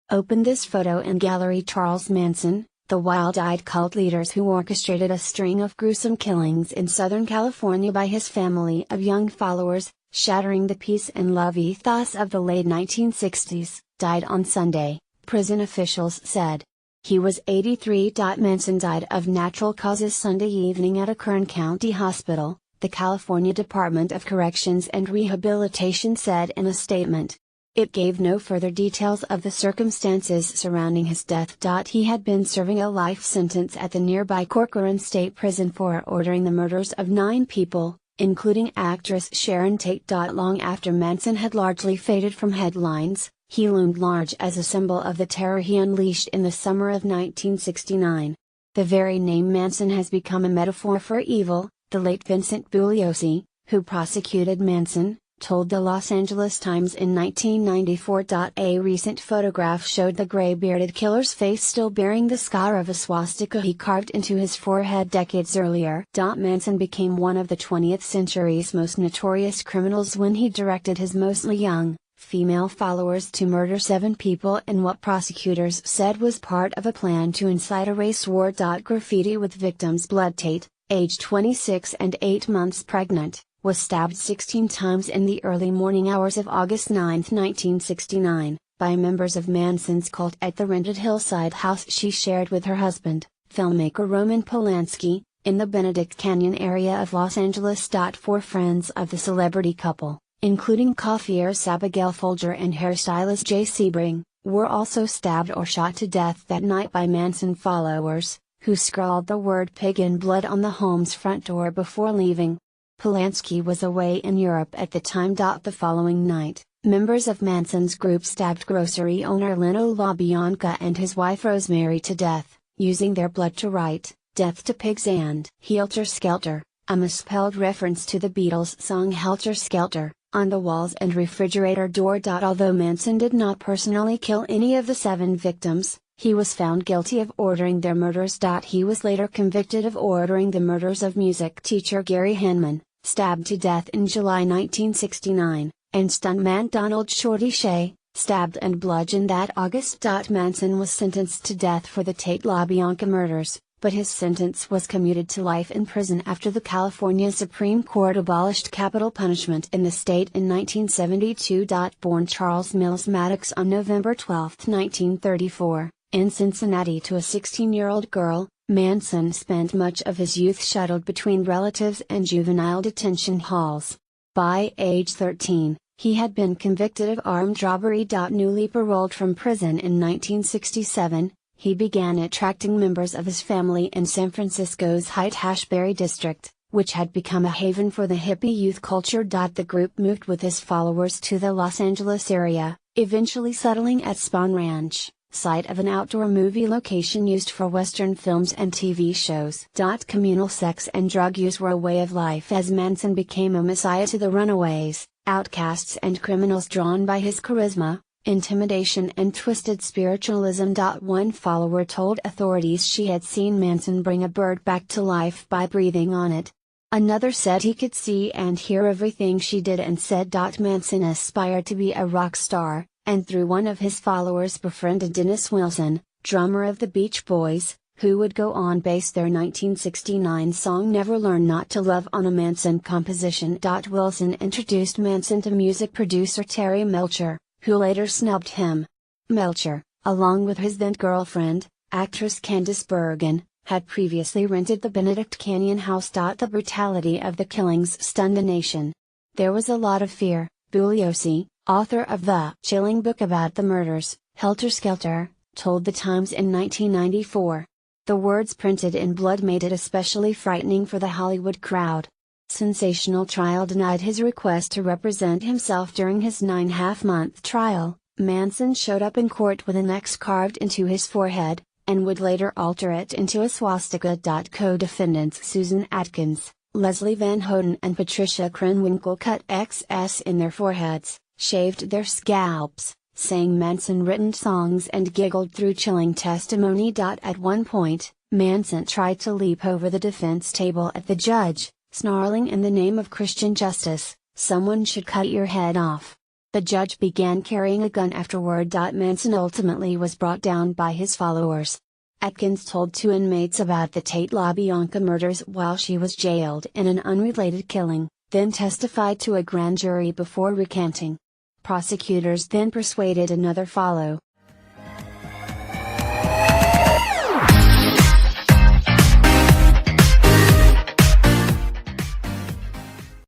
Open this photo and gallery. Charles Manson, the wild-eyed cult leader who orchestrated a string of gruesome killings in Southern California by his family of young followers, shattering the peace and love ethos of the late 1960s, died on Sunday, prison officials said. He was 83. Manson died of natural causes Sunday evening at a Kern County hospital, the California Department of Corrections and Rehabilitation said in a statement. It gave no further details of the circumstances surrounding his death. He had been serving a life sentence at the nearby Corcoran State Prison for ordering the murders of 9 people, including actress Sharon Tate. Long after Manson had largely faded from headlines, he loomed large as a symbol of the terror he unleashed in the summer of 1969. The very name Manson has become a metaphor for evil, the late Vincent Bugliosi, who prosecuted Manson, told the Los Angeles Times in 1994. A recent photograph showed the gray-bearded killer's face still bearing the scar of a swastika he carved into his forehead decades earlier. Manson became one of the 20th century's most notorious criminals when he directed his mostly young, female followers to murder 7 people in what prosecutors said was part of a plan to incite a race war. Graffiti with victims. Blood. Tate, age 26 and 8 months pregnant, was stabbed 16 times in the early morning hours of August 9, 1969, by members of Manson's cult at the rented hillside house she shared with her husband, filmmaker Roman Polanski, in the Benedict Canyon area of Los Angeles. 4 friends of the celebrity couple, including coffee heiress Abigail Folger and hairstylist Jay Sebring, were also stabbed or shot to death that night by Manson followers, who scrawled the word "pig" in blood on the home's front door before leaving. Polanski was away in Europe at the time. The following night, members of Manson's group stabbed grocery owner Lino LaBianca and his wife Rosemary to death, using their blood to write, "Death to Pigs" and "Helter Skelter," a misspelled reference to the Beatles' song Helter Skelter, on the walls and refrigerator door. Although Manson did not personally kill any of the 7 victims, he was found guilty of ordering their murders. He was later convicted of ordering the murders of music teacher Gary Hanman, stabbed to death in July 1969, and stuntman Donald Shorty Shea, stabbed and bludgeoned that August. Manson was sentenced to death for the Tate LaBianca murders, but his sentence was commuted to life in prison after the California Supreme Court abolished capital punishment in the state in 1972. Born Charles Mills Maddox on November 12, 1934, in Cincinnati to a 16-year-old girl, Manson spent much of his youth shuttled between relatives and juvenile detention halls. By age 13, he had been convicted of armed robbery. Newly paroled from prison in 1967, he began attracting members of his family in San Francisco's Haight-Ashbury district, which had become a haven for the hippie youth culture. The group moved with his followers to the Los Angeles area, eventually settling at Spahn Ranch, site of an outdoor movie location used for Western films and TV shows. Communal sex and drug use were a way of life as Manson became a messiah to the runaways, outcasts and criminals drawn by his charisma, intimidation and twisted spiritualism. One follower told authorities she had seen Manson bring a bird back to life by breathing on it. Another said he could see and hear everything she did and said. Manson aspired to be a rock star, and through one of his followers befriended Dennis Wilson, drummer of the Beach Boys, who would go on base their 1969 song Never Learn Not to Love on a Manson composition. Wilson introduced Manson to music producer Terry Melcher, who later snubbed him. Melcher, along with his then-girlfriend, actress Candice Bergen, had previously rented the Benedict Canyon house. The brutality of the killings stunned the nation. There was a lot of fear, Bugliosi, author of the chilling book about the murders, Helter Skelter, told The Times in 1994. The words printed in blood made it especially frightening for the Hollywood crowd. Sensational Trial denied his request to represent himself during his 9.5-month trial. Manson showed up in court with an X carved into his forehead, and would later alter it into a swastika. Co-defendants Susan Atkins, Leslie Van Houten and Patricia Krenwinkel cut XS in their foreheads, shaved their scalps, sang Manson-written songs and giggled through chilling testimony. At one point, Manson tried to leap over the defense table at the judge, snarling, "In the name of Christian justice, someone should cut your head off." The judge began carrying a gun afterward. Manson ultimately was brought down by his followers. Atkins told two inmates about the Tate LaBianca murders while she was jailed in an unrelated killing, then testified to a grand jury before recanting. Prosecutors then persuaded another follow,